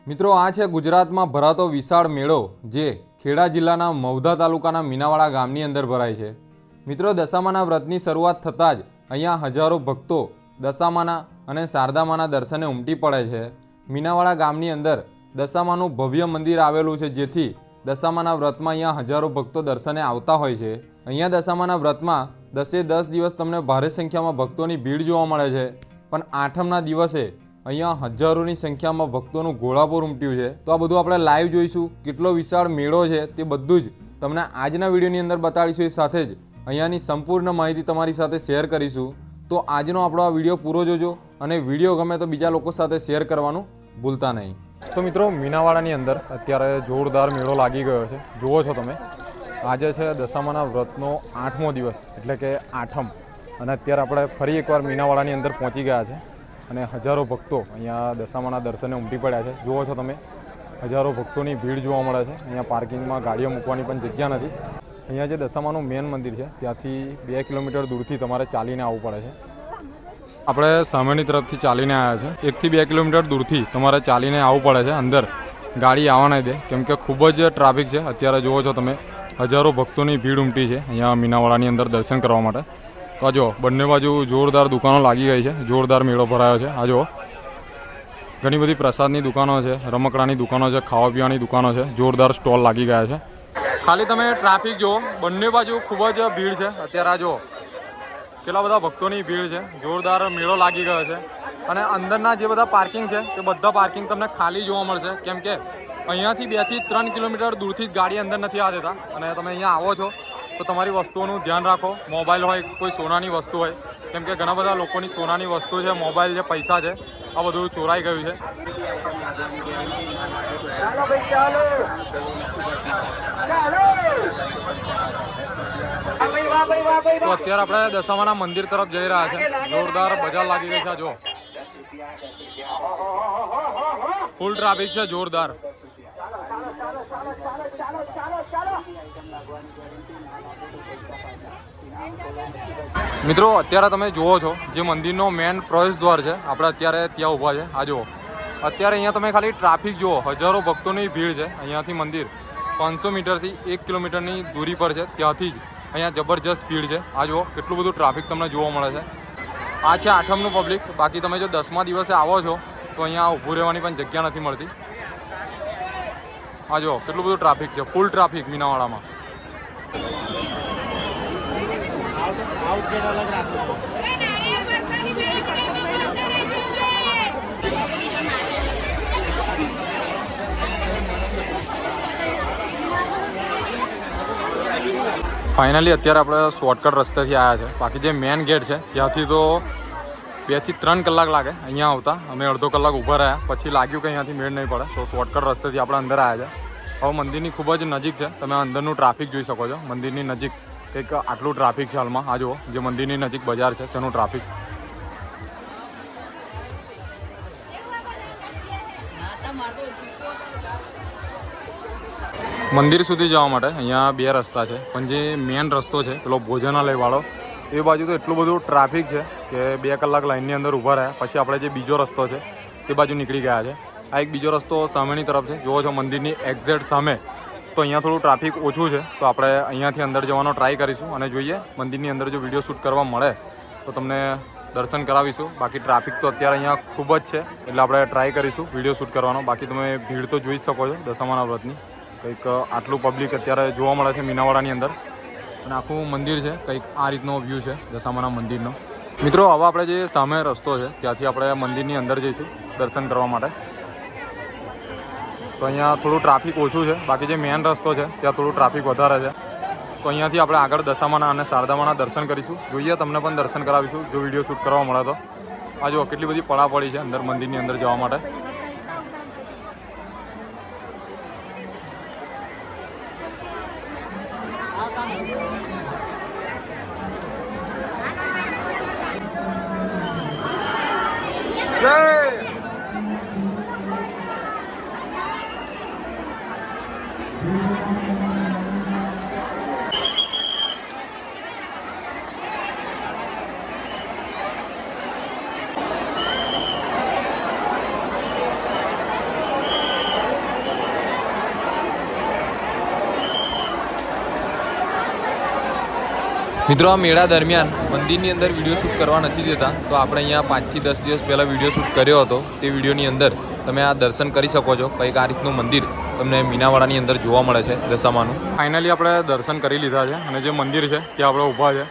મિત્રો આ છે ગુજરાતમાં ભરાતો વિશાળ મેળો જે ખેડા જિલ્લાના મૌધા તાલુકાના મીનાવાડા ગામની અંદર ભરાય છે। મિત્રો દશામાના વ્રતની શરૂઆત થતાં જ અહીંયા હજારો ભક્તો દશામાના અને શારદામાના દર્શને ઉમટી પડે છે। મીનાવાડા ગામની અંદર દશામાનું ભવ્ય મંદિર આવેલું છે, જેથી દશામાના વ્રતમાં અહીંયા હજારો ભક્તો દર્શને આવતા હોય છે। અહીંયા દશામાના વ્રતમાં 10 દિવસ તમને ભારે સંખ્યામાં ભક્તોની ભીડ જોવા મળે છે, પણ આઠમના દિવસે અહીંયા હજારોની સંખ્યામાં ભક્તોનું ઘોડાપુર ઉમટ્યું છે। તો આ બધું આપણે લાઈવ જોઈશું, કેટલો વિશાળ મેળો છે તે બધું જ તમને આજના વિડીયોની અંદર બતાડીશું। એ સાથે જ અહીંયાની સંપૂર્ણ માહિતી તમારી સાથે શેર કરીશું। તો આજનો આપણો આ વિડીયો પૂરો જોજો અને વિડીયો ગમે તો બીજા લોકો સાથે શેર કરવાનું ભૂલતા નહીં। તો મિત્રો મીનાવાડાની અંદર અત્યારે જોરદાર મેળો લાગી ગયો છે, જુઓ છો તમે। આજે છે દશામાના વ્રતનો 8મો દિવસ એટલે કે આઠમ, અને અત્યારે આપણે ફરી એકવાર મીનાવાડાની અંદર પહોંચી ગયા છે અને હજારો ભક્તો અહીંયા દશામાના દર્શને ઉમટી પડ્યા છે। જુઓ છો તમે, હજારો ભક્તોની ભીડ જોવા મળે છે। અહીંયા પાર્કિંગમાં ગાડીઓ મૂકવાની પણ જગ્યા નથી। અહીંયા જે દશામાનું મેન મંદિર છે ત્યાંથી 2 કિલોમીટર દૂરથી તમારે ચાલીને આવવું પડે છે। આપણે સામેની તરફથી ચાલીને આવ્યા છે, 1 થી 2 કિલોમીટર દૂરથી તમારે ચાલીને આવવું પડે છે। અંદર ગાડી આવવા નહીં દે, કેમ કે ખૂબ જ ટ્રાફિક છે। અત્યારે જુઓ છો તમે, હજારો ભક્તોની ભીડ ઉમટી છે અહીંયા મીનાવાડાની અંદર દર્શન કરવા માટે। તો જો બંને બાજુ જોરદાર દુકાનો લાગી ગઈ છે, જોરદાર મેળો ભરાયો છે। આ જો ઘણી બધી પ્રસાદની દુકાનો છે, રમકડાની દુકાનો છે, ખાવા પીવાની દુકાનો છે, જોરદાર સ્ટોલ લાગી ગયા છે। ખાલી તમે ટ્રાફિક જુઓ, બંને બાજુ ખૂબ જ ભીડ છે। અત્યારે આ જો કેટલા બધા ભક્તોની ભીડ છે, જોરદાર મેળો લાગી ગયો છે। અને અંદરના જે બધા પાર્કિંગ છે તે બધા પાર્કિંગ તમને ખાલી જોવા મળશે, કેમ કે અહીંયાથી 2 થી 3 કિલોમીટર દૂરથી જ ગાડી અંદર નથી આવવા દેતા। અને તમે અહીંયા આવો છો તો તમારી વસ્તુઓનું ધ્યાન રાખો, મોબાઈલ હોય, કોઈ સોનાની વસ્તુ હોય, કેમ કે ઘણા બધા લોકોની સોનાની વસ્તુ છે, મોબાઈલ છે, પૈસા છે, આ બધું ચોરાઈ ગયું છે। તો અત્યારે આપણે દશામાના મંદિર તરફ જઈ રહ્યા છે, જોરદાર બજાર લાગી ગઈ છે। જો ફૂલ ટ્રાફિક છે, જોરદાર। મિત્રો અત્યારે તમે જુઓ છો જે મંદિરનો મેન પ્રવેશ દ્વાર છે, આપણે અત્યારે ત્યાં ઊભા છે। આ જુઓ, અત્યારે અહીંયા તમે ખાલી ટ્રાફિક જુઓ, હજારો ભક્તોની ભીડ છે। અહીંયાથી મંદિર 500 મીટરથી 1 કિલોમીટરની દૂરી પર છે, ત્યાંથી જ અહીંયા જબરજસ્ત ભીડ છે। આ જુઓ કેટલું બધું ટ્રાફિક તમને જોવા મળે છે। આ છે આઠમનું પબ્લિક। બાકી તમે જો 10મા દિવસે આવો છો તો અહીંયા ઊભું રહેવાની પણ જગ્યા નથી મળતી। આ જુઓ કેટલું બધું ટ્રાફિક છે, ફૂલ ટ્રાફિક મીનાવાડામાં। ફાઇનલી અત્યારે આપણે શોર્ટકટ રસ્તેથી આવ્યા છે, બાકી જે મેન ગેટ છે ત્યાંથી તો 2 થી 3 કલાક લાગે અહીંયા આવતા। અમે અડધો કલાક ઊભા રહ્યા, પછી લાગ્યું કે અહીંયાથી મેળ નહીં પડે, તો શોર્ટકટ રસ્તેથી આપણે અંદર આવ્યા છે। હવે મંદિરની ખૂબ જ નજીક છે, તમે અંદરનું ટ્રાફિક જોઈ શકો છો। મંદિરની નજીક કંઈક આટલું ટ્રાફિક છે હાલમાં। આ જુઓ જે મંદિરની નજીક બજાર છે તેનું ટ્રાફિક। મંદિર સુધી જવા માટે અહીંયા 2 રસ્તા છે, પણ જે મેન રસ્તો છે પેલો ભોજનાલયવાળો, એ બાજુ તો એટલું બધું ટ્રાફિક છે કે 2 કલાક લાઇનની અંદર ઊભા રહ્યા, પછી આપણે જે બીજો રસ્તો છે તે બાજુ નીકળી ગયા છે। આ એક બીજો રસ્તો સામેની તરફ છે, જુઓ છો મંદિરની એક્ઝેક્ટ સામે। તો અહીંયા થોડું ટ્રાફિક ઓછું છે, તો આપણે અહીંયાથી અંદર જવાનો ટ્રાય કરીશું અને જોઈએ મંદિરની અંદર જો વિડીયો શૂટ કરવા મળે તો તમને દર્શન કરાવીશું। બાકી ટ્રાફિક તો અત્યારે અહીંયા ખૂબ જ છે, એટલે આપણે ટ્રાય કરીશું વિડીયો શૂટ કરવાનો। બાકી તમે ભીડ તો જોઈ શકો છો દશામાના વ્રતની, કંઈક આટલું પબ્લિક અત્યારે જોવા મળે છે મીનાવાડાની અંદર। અને આખું મંદિર છે, કંઈક આ રીતનો વ્યૂ છે દશામાના મંદિરનો। મિત્રો હવે આપણે જે સામે રસ્તો છે ત્યાંથી આપણે મંદિરની અંદર જઈશું દર્શન કરવા માટે। તો અહીંયા થોડું ટ્રાફિક ઓછું છે, બાકી જે મેન રસ્તો છે ત્યાં થોડું ટ્રાફિક વધારે છે। તો અહીંયાથી આપણે આગળ દશામાના અને શારદામાના દર્શન કરીશું, જોઈએ તમને પણ દર્શન કરાવીશું જો વિડીયો શૂટ કરવા મળે તો। આ જો કેટલી બધી પડાપડી છે અંદર મંદિરની અંદર જવા માટે। મિત્રો, આ મેળા દરમિયાન મંદિરની અંદર વિડીયો શૂટ કરવા નથી દેતા, તો આપણે અહીંયા 5 થી 10 દિવસ પહેલાં વિડીયો શૂટ કર્યો હતો. તે વિડીયોની અંદર તમે આ દર્શન કરી શકો છો. કંઈક આ રીતનું મંદિર તમને મીનાવાડાની અંદર જોવા મળે છે દશામાનું. ફાઇનલી આપણે દર્શન કરી લીધા છે અને જે મંદિર છે ત્યાં આપણે ઊભા છે.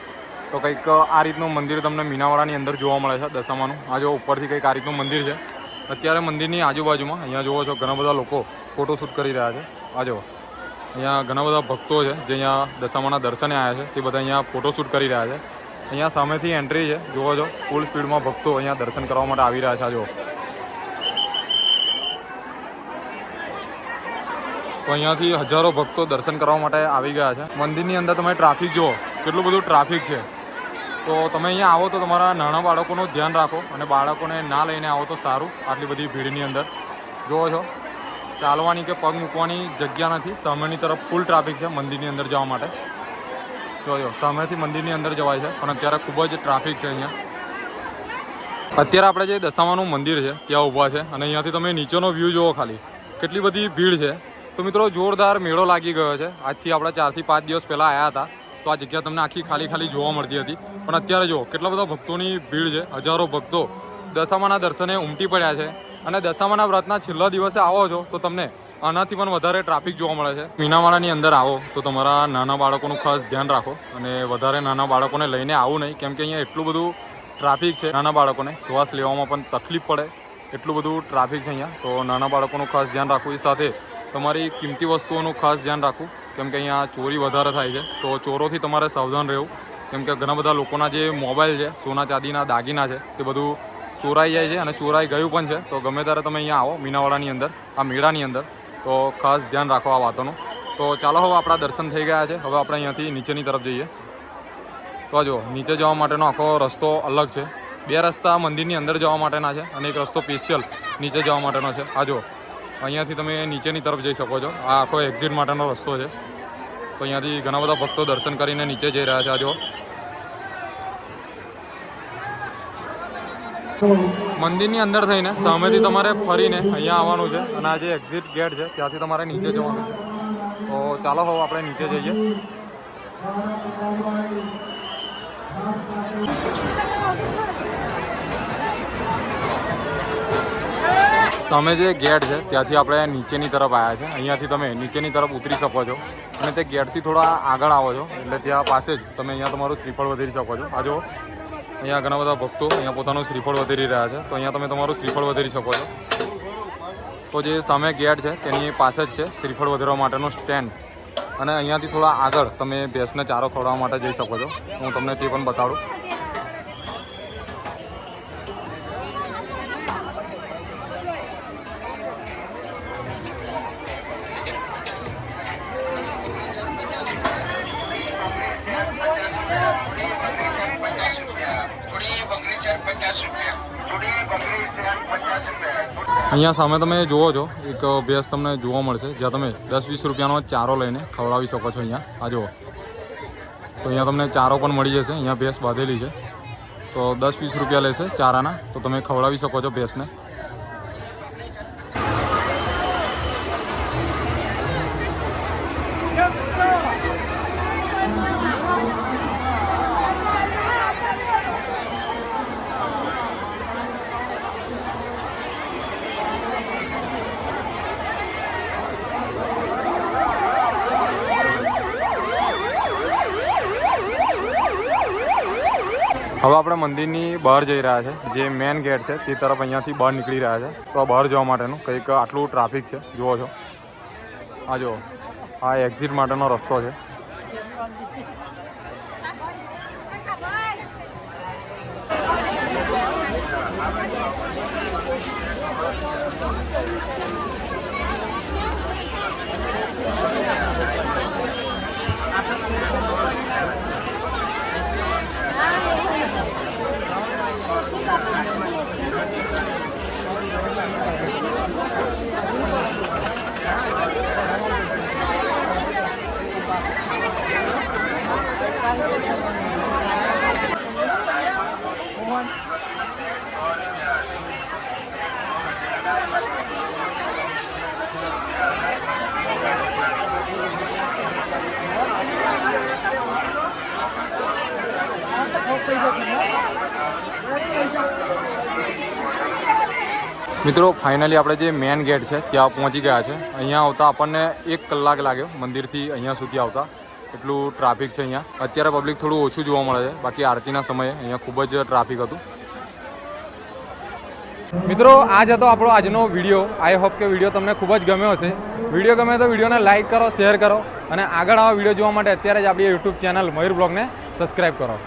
તો કંઈક આ રીતનું મંદિર તમને મીનાવાડાની અંદર જોવા મળે છે દશામાનું. આ જો ઉપરથી કંઈક આ રીતનું મંદિર છે. અત્યારે મંદિરની આજુબાજુમાં અહીંયા જુઓ છો ઘણા બધા લોકો ફોટોશૂટ કરી રહ્યા છે. આ જો અહીંયા ઘણા બધા ભક્તો છે જે અહીંયા દશામાના દર્શને આવ્યા છે, તે બધા અહીંયા ફોટોશૂટ કરી રહ્યા છે. અહીંયા સામેથી એન્ટ્રી છે, જુઓ છો ફૂલ સ્પીડમાં ભક્તો અહીંયા દર્શન કરવા માટે આવી રહ્યા છે. જો તો અહીંયાથી હજારો ભક્તો દર્શન કરવા માટે આવી ગયા છે. મંદિરની અંદર તમે ટ્રાફિક જુઓ, કેટલું બધું ટ્રાફિક છે. તો તમે અહીંયા આવો તો તમારા નાના બાળકોનું ધ્યાન રાખો અને બાળકોને ના લઈને આવો તો સારું. આટલી બધી ભીડની અંદર જુઓ છો ચાલવાની કે પગ મૂકવાની જગ્યા નથી. સામેની તરફ ફૂલ ટ્રાફિક છે મંદિરની અંદર જવા માટે. જોયો સામેથી મંદિરની અંદર જવાય છે, પણ અત્યારે ખૂબ જ ટ્રાફિક છે અહીંયા. અત્યારે આપણે જે દશામાનું મંદિર છે ત્યાં ઊભા છે અને અહીંયાથી તમે નીચેનો વ્યૂ જુઓ, ખાલી કેટલી બધી ભીડ છે. તો મિત્રો, જોરદાર મેળો લાગી ગયો છે. આજથી આપણે 4 થી 5 દિવસ પહેલાં આવ્યા હતા, તો આ જગ્યા તમને આખી ખાલી જોવા મળતી હતી. પણ અત્યારે જુઓ કેટલા બધા ભક્તોની ભીડ છે. હજારો ભક્તો દશામાના દર્શને ઉમટી પડ્યા છે. અને દશામાના વ્રતના છેલ્લા દિવસે આવો છો તો તમને આનાથી પણ વધારે ટ્રાફિક જોવા મળે છે. મીનાવાડાની અંદર આવો તો તમારા નાના બાળકોનું ખાસ ધ્યાન રાખો અને વધારે નાના બાળકોને લઈને આવું નહીં, કેમ કે અહીંયા એટલું બધું ટ્રાફિક છે. નાના બાળકોને શ્વાસ લેવામાં પણ તકલીફ પડે એટલું બધું ટ્રાફિક છે અહીંયા. તો નાના બાળકોનું ખાસ ધ્યાન રાખવું. એ સાથે તમારી કિંમતી વસ્તુઓનું ખાસ ધ્યાન રાખવું, કેમ કે અહીંયા ચોરી વધારે થાય છે. તો ચોરોથી તમારે સાવધાન રહેવું, કેમ કે ઘણા બધા લોકોના જે મોબાઈલ છે, સોના ચાંદીના દાગીના છે, તે બધું ચોરાઈ જાય છે અને ચોરાઈ ગયું પણ છે. તો ગમે ત્યારે તમે અહીંયા આવો મીનાવાડાની અંદર, આ મેળાની અંદર, તો ખાસ ધ્યાન રાખો આ વાતોનું. તો ચાલો, હવે આપણા દર્શન થઈ ગયા છે. હવે આપણે અહીંયાથી નીચેની તરફ જઈએ. તો જો નીચે જવા માટેનો આખો રસ્તો અલગ છે. 2 રસ્તા મંદિરની અંદર જવા માટેના છે અને એક રસ્તો સ્પેશિયલ નીચે જવા માટેનો છે. આ જો અહીંયાથી તમે નીચેની તરફ જઈ શકો છો. આ આખો એક્ઝિટ માટેનો રસ્તો છે. તો અહીંયાથી ઘણા બધા ભક્તો દર્શન કરીને નીચે જઈ રહ્યા છે. આ જો મંદિરની અંદર થઈને સામેથી તમારે ફરીને અહીંયા આવવાનું છે અને આ જે એક્ઝિટ ગેટ છે ત્યાંથી તમારે નીચે જવાનું છે. તો ચાલો હવે આપણે નીચે જઈએ. સામે જે ગેટ છે ત્યાંથી આપણે નીચેની તરફ આવ્યા છે. અહીંયાથી તમે નીચેની તરફ ઉતરી શકો છો અને તે ગેટથી થોડા આગળ આવો છો એટલે ત્યાં પાસે જ તમે અહીંયા તમારું શ્રીફળ વધેરી શકો છો. આ જો અહીંયા ઘણા બધા ભક્તો અહીંયા પોતાનું શ્રીફળ વધેરી રહ્યા છે. તો અહીંયા તમે તમારું શ્રીફળ વધેરી શકો છો. તો જે સામે ગેટ છે તેની પાસે જ છે શ્રીફળ વધેરવા માટેનું સ્ટેન્ડ. અને અહીંયાથી થોડા આગળ તમે ભેંસને ચારો ખવડાવવા માટે જઈ શકો છો. હું તમને તે પણ બતાડું. અહીંયા સામે તમે જુઓ છો એક ભેંસ તમને જોવા મળશે, જ્યાં તમે 10-20 રૂપિયાનો ચારો લઈને ખવડાવી શકો છો. અહીંયા આ જુઓ, તો અહીંયા તમને ચારો પણ મળી જશે. અહીંયા ભેંસ બાંધેલી છે, તો 10-20 રૂપિયા લેશે ચારાના, તો તમે ખવડાવી શકો છો ભેંસને. હવે આપણે મંદિરની બહાર જઈ રહ્યા છે. જે મેન ગેટ છે તે તરફ અહીંયાથી બહાર નીકળી રહ્યા છે. તો આ બહાર જવા માટેનું કંઈક આટલું ટ્રાફિક છે, જુઓ છો. આ જુઓ, આ એક્ઝિટ માટેનો રસ્તો છે. મિત્રો ફાઇનલી આપણે જે મેન ગેટ છે ત્યાં પહોંચી ગયા છે. અહીંયા આવતા આપણને 1 કલાક લાગ્યો મંદિરથી અહીંયા સુધી આવતા. એટલું ટ્રાફિક છે અહીંયા. અત્યારે પબ્લિક થોડું ઓછું જોવા મળે છે, બાકી આરતીના સમયે અહીંયા ખૂબ જ ટ્રાફિક હતું. મિત્રો આ જ હતો આપણો આજનો વિડીયો. આઈ હોપ કે વિડીયો તમને ખૂબ જ ગમ્યો હશે. વિડીયો ગમે તો વિડીયોને લાઇક કરો, શેર કરો અને આગળ આવા વિડીયો જોવા માટે અત્યારે જ આપણી યુટ્યુબ ચેનલ મયુર બ્લોગને સબસ્ક્રાઈબ કરો.